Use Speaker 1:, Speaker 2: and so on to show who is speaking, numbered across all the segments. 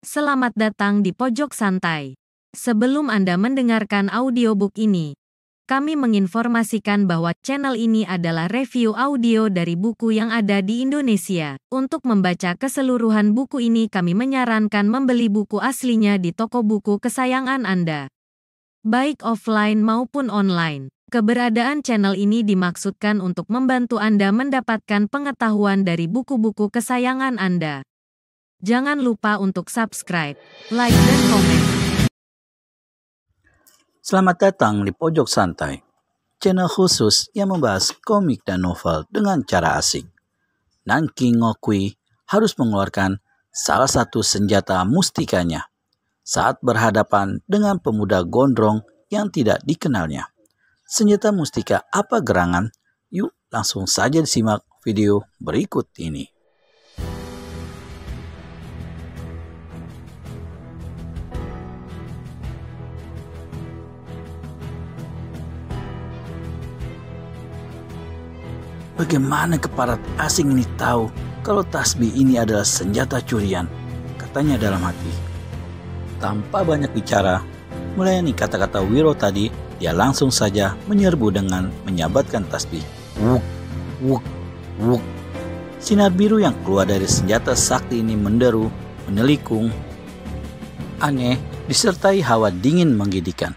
Speaker 1: Selamat datang di Pojok Santai. Sebelum Anda mendengarkan audiobook ini, kami menginformasikan bahwa channel ini adalah review audio dari buku yang ada di Indonesia. Untuk membaca keseluruhan buku ini, kami menyarankan membeli buku aslinya di toko buku kesayangan Anda, baik offline maupun online. Keberadaan channel ini dimaksudkan untuk membantu Anda mendapatkan pengetahuan dari buku-buku kesayangan Anda. Jangan lupa untuk subscribe, like, dan komen.
Speaker 2: Selamat datang di Pojok Santai, channel khusus yang membahas komik dan novel dengan cara asing. Nanking Ngokui harus mengeluarkan salah satu senjata mustikanya saat berhadapan dengan pemuda gondrong yang tidak dikenalnya. Senjata mustika apa gerangan? Yuk langsung saja disimak video berikut ini. Bagaimana keparat asing ini tahu kalau tasbih ini adalah senjata curian? Katanya dalam hati. Tanpa banyak bicara, melayani kata-kata Wiro tadi, dia langsung saja menyerbu dengan menyabatkan tasbih. Wuk, wuk, wuk. Sinar biru yang keluar dari senjata sakti ini menderu, menelikung, aneh, disertai hawa dingin menggigitkan.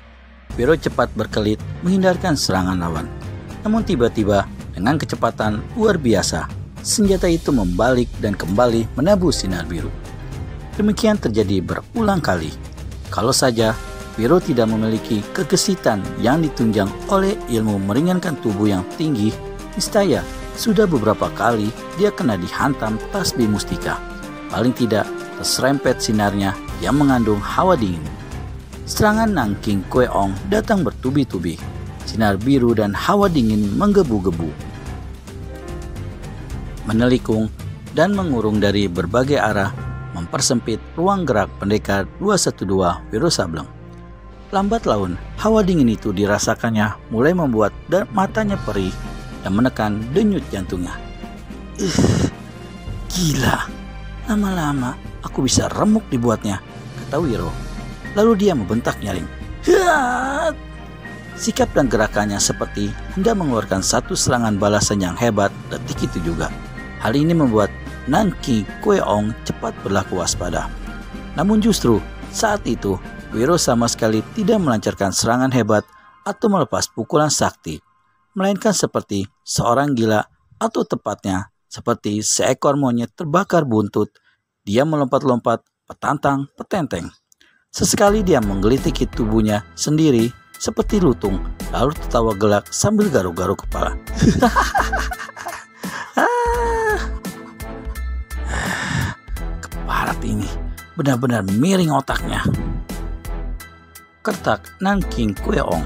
Speaker 2: Wiro cepat berkelit menghindarkan serangan lawan. Namun tiba-tiba, dengan kecepatan luar biasa, senjata itu membalik dan kembali menabuh sinar biru. Demikian terjadi berulang kali. Kalau saja Wiro tidak memiliki kegesitan yang ditunjang oleh ilmu meringankan tubuh yang tinggi, niscaya sudah beberapa kali dia kena dihantam tasbih mustika. Paling tidak terserempet sinarnya yang mengandung hawa dingin. Serangan Nanking Kweong datang bertubi-tubi. Sinar biru dan hawa dingin menggebu-gebu, menelikung dan mengurung dari berbagai arah, mempersempit ruang gerak pendekar 212 Wiro Sableng. Lambat laun, hawa dingin itu dirasakannya mulai membuat matanya perih dan menekan denyut jantungnya. Gila, lama-lama aku bisa remuk dibuatnya, kata Wiro. Lalu dia membentak nyaring. Sikap dan gerakannya seperti hendak mengeluarkan satu serangan balasan yang hebat detik itu juga. Hal ini membuat Nanking Kweong cepat berlaku waspada. Namun justru saat itu, Wiro sama sekali tidak melancarkan serangan hebat atau melepas pukulan sakti, melainkan seperti seorang gila atau tepatnya seperti seekor monyet terbakar buntut. Dia melompat-lompat, petantang, petenteng. Sesekali dia menggelitiki tubuhnya sendiri seperti lutung, lalu tertawa gelak sambil garuk-garuk kepala. Keparat ini benar-benar miring otaknya. Kertak Nanking Kweong.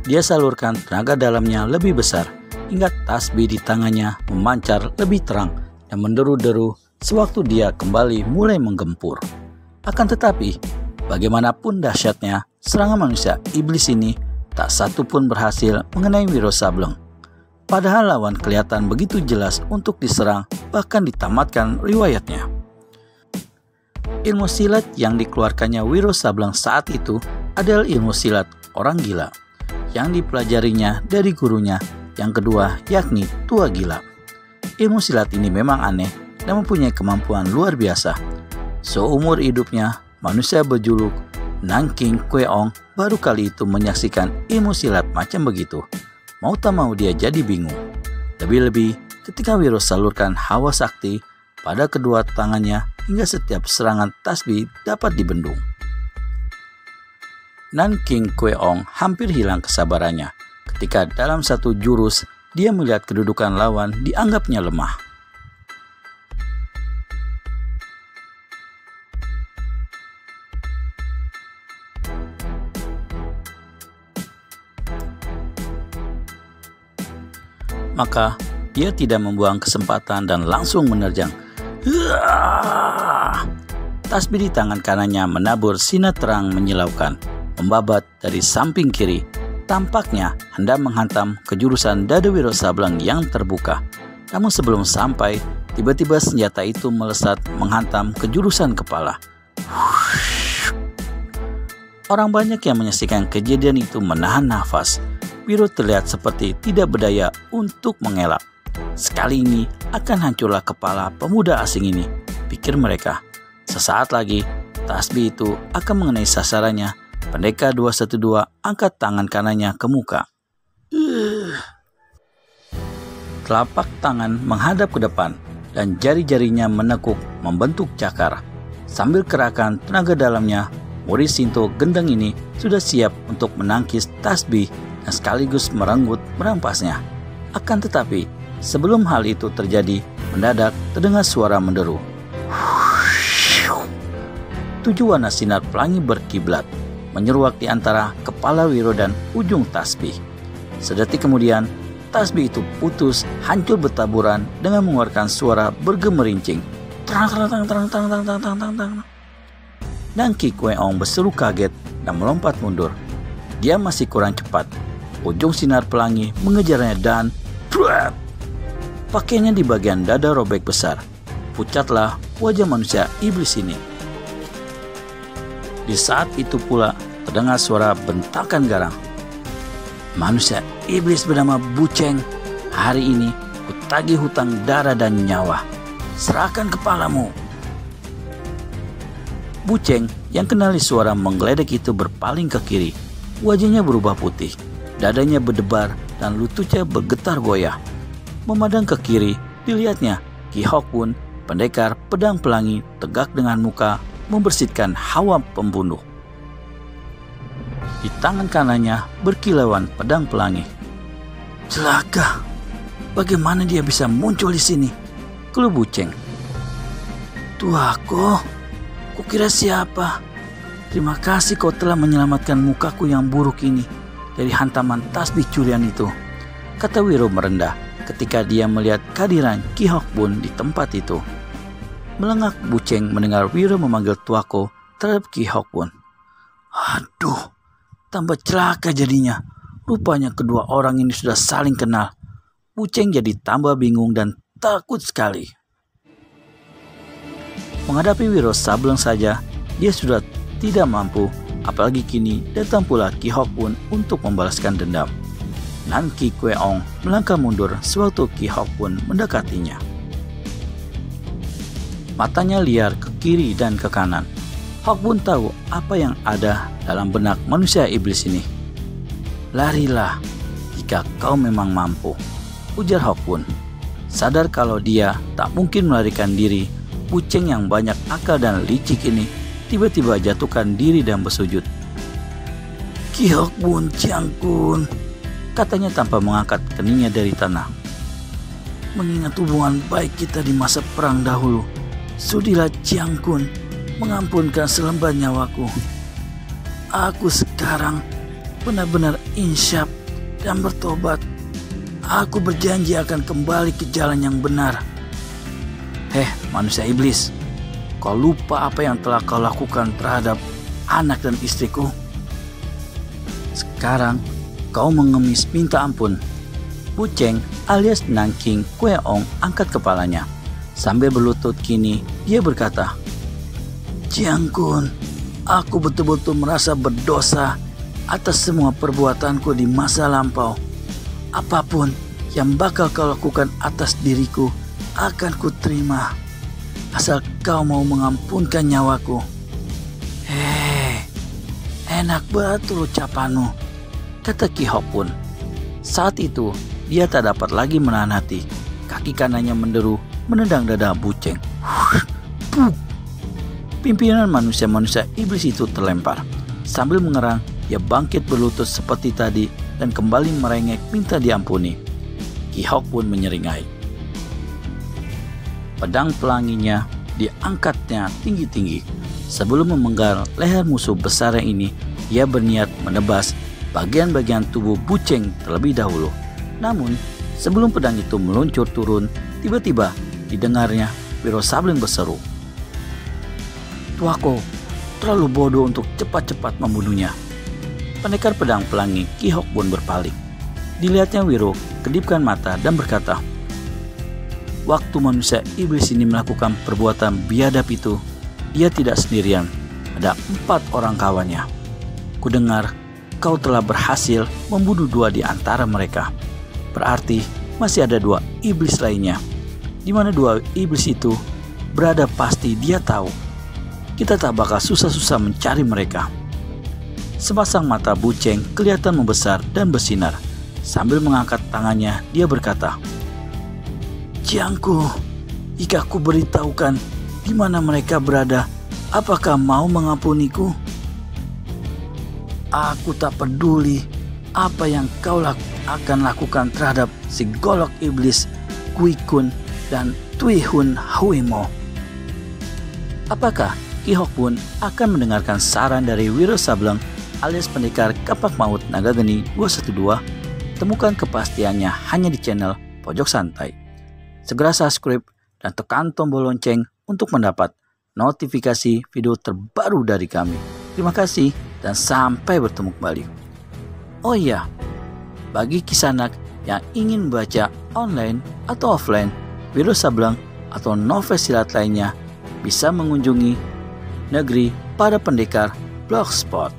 Speaker 2: Dia salurkan tenaga dalamnya lebih besar hingga tasbih di tangannya memancar lebih terang dan menderu-deru sewaktu dia kembali mulai menggempur. Akan tetapi, bagaimanapun dahsyatnya, serangan manusia iblis ini tak satu pun berhasil mengenai Wiro Sableng. Padahal lawan kelihatan begitu jelas untuk diserang, bahkan ditamatkan riwayatnya. Ilmu silat yang dikeluarkannya Wiro Sableng saat itu adalah ilmu silat orang gila yang dipelajarinya dari gurunya yang kedua, yakni tua gila. Ilmu silat ini memang aneh dan mempunyai kemampuan luar biasa. Seumur hidupnya, manusia berjuluk Nanking Kweong baru kali itu menyaksikan ilmu silat macam begitu. Mau tak mau dia jadi bingung. Lebih-lebih ketika Wiro salurkan hawa sakti pada kedua tangannya hingga setiap serangan tasbih dapat dibendung. Nanking Kweong hampir hilang kesabarannya ketika dalam satu jurus dia melihat kedudukan lawan dianggapnya lemah. Maka dia tidak membuang kesempatan dan langsung menerjang. Tasbih di tangan kanannya menabur sinar terang menyilaukan, membabat dari samping kiri. Tampaknya hendak menghantam ke jurusan dada Wiro Sableng yang terbuka. Namun sebelum sampai, tiba-tiba senjata itu melesat menghantam ke jurusan kepala. Orang banyak yang menyaksikan kejadian itu menahan nafas. Wiro terlihat seperti tidak berdaya untuk mengelak. Sekali ini akan hancurlah kepala pemuda asing ini, pikir mereka. Sesaat lagi, tasbih itu akan mengenai sasarannya. Pendekar 212 angkat tangan kanannya ke muka. Telapak tangan menghadap ke depan dan jari-jarinya menekuk membentuk cakar. Sambil kerahkan tenaga dalamnya, murid Shinto gendeng ini sudah siap untuk menangkis tasbih dan sekaligus merenggut merampasnya. Akan tetapi, sebelum hal itu terjadi, mendadak terdengar suara menderu. 7 warna sinar pelangi berkiblat, menyeruak di antara kepala Wiro dan ujung tasbih. Sedetik kemudian, tasbih itu putus, hancur bertaburan dengan mengeluarkan suara bergemerincing. Terang. Dan Ki Kweong berseru kaget dan melompat mundur. Dia masih kurang cepat. Ujung sinar pelangi mengejarnya dan pakainya di bagian dada robek besar. Pucatlah wajah manusia iblis ini. Di saat itu pula terdengar suara bentakan garang. Manusia iblis bernama Buceng, hari ini kutagih hutang darah dan nyawa. Serahkan kepalamu. Buceng yang kenali suara menggeledak itu berpaling ke kiri. Wajahnya berubah putih, dadanya berdebar dan lututnya bergetar goyah. Memandang ke kiri, dilihatnya Ki Hokbun, pendekar pedang pelangi, tegak dengan muka membersihkan hawa pembunuh. Di tangan kanannya berkilauan pedang pelangi. Celaka, bagaimana dia bisa muncul di sini? Keluh Buceng. Tuaku, kukira siapa? Terima kasih kau telah menyelamatkan mukaku yang buruk ini dari hantaman tasbih curian itu, kata Wiro merendah ketika dia melihat kehadiran Ki Hokbun di tempat itu. Melengak Buceng mendengar Wiro memanggil Tuako terhadap Ki Hokbun. Aduh, tambah celaka jadinya. Rupanya kedua orang ini sudah saling kenal. Buceng jadi tambah bingung dan takut sekali. Menghadapi Wiro Sableng saja, dia sudah tidak mampu, apalagi kini datang pula Ki Hokbun untuk membalaskan dendam. Nan Ki Kweong melangkah mundur sewaktu Ki Hokbun mendekatinya. Matanya liar ke kiri dan ke kanan. Hokbun tahu apa yang ada dalam benak manusia iblis ini. Larilah jika kau memang mampu, ujar Hokbun. Sadar kalau dia tak mungkin melarikan diri, Buceng yang banyak akal dan licik ini tiba-tiba jatuhkan diri dan bersujud. Ki Hokbun Ciangkun, katanya tanpa mengangkat keningnya dari tanah. Mengingat hubungan baik kita di masa perang dahulu, sudilah Ciangkun mengampunkan selembar nyawaku. Aku sekarang benar-benar insyaf dan bertobat. Aku berjanji akan kembali ke jalan yang benar. Manusia iblis, kau lupa apa yang telah kau lakukan terhadap anak dan istriku? Sekarang kau mengemis minta ampun. Buceng alias Nanking Kweong angkat kepalanya. Sambil berlutut kini dia berkata, Ciangkun, aku betul-betul merasa berdosa atas semua perbuatanku di masa lampau. Apapun yang bakal kau lakukan atas diriku akan kuterima, asal kau mau mengampunkan nyawaku. Enak betul ucapanmu, kata Ki Hokbun. Saat itu dia tak dapat lagi menahan hati. Kaki kanannya menderu menendang dada Buceng. Pimpinan manusia-manusia iblis itu terlempar. Sambil mengerang, dia bangkit berlutut seperti tadi dan kembali merengek minta diampuni. Ki Hokbun menyeringai. Pedang pelanginya diangkatnya tinggi-tinggi. Sebelum memenggal leher musuh besar ini, dia berniat menebas bagian-bagian tubuh Buceng terlebih dahulu. Namun, sebelum pedang itu meluncur turun, tiba-tiba didengarnya Wiro Sableng berseru. Tuako, terlalu bodoh untuk cepat-cepat membunuhnya. Pendekar pedang pelangi Ki Hokbun berpaling. Dilihatnya Wiro kedipkan mata dan berkata, waktu manusia iblis ini melakukan perbuatan biadab itu, dia tidak sendirian. ada 4 orang kawannya. Kudengar kau telah berhasil membunuh 2 di antara mereka. Berarti masih ada 2 iblis lainnya. Di mana 2 iblis itu berada pasti dia tahu. Kita tak bakal susah-susah mencari mereka. Sepasang mata Buceng kelihatan membesar dan bersinar. Sambil mengangkat tangannya, dia berkata, "Jiangku, jika aku beritahukan di mana mereka berada, apakah mau mengampuniku? Aku tak peduli apa yang kau akan lakukan terhadap si golok iblis Kui Kun dan Tui Hun Huimo." Apakah Ki Hok Bun akan mendengarkan saran dari Wiro Sableng alias pendekar kapak maut naga geni 212? Temukan kepastiannya hanya di channel Pojok Santai. Segera subscribe dan tekan tombol lonceng untuk mendapat notifikasi video terbaru dari kami. Terima kasih dan sampai bertemu kembali. Oh iya, bagi kisanak yang ingin membaca online atau offline Wiro Sableng atau novel silat lainnya, bisa mengunjungi Negeri Para Pendekar Blogspot.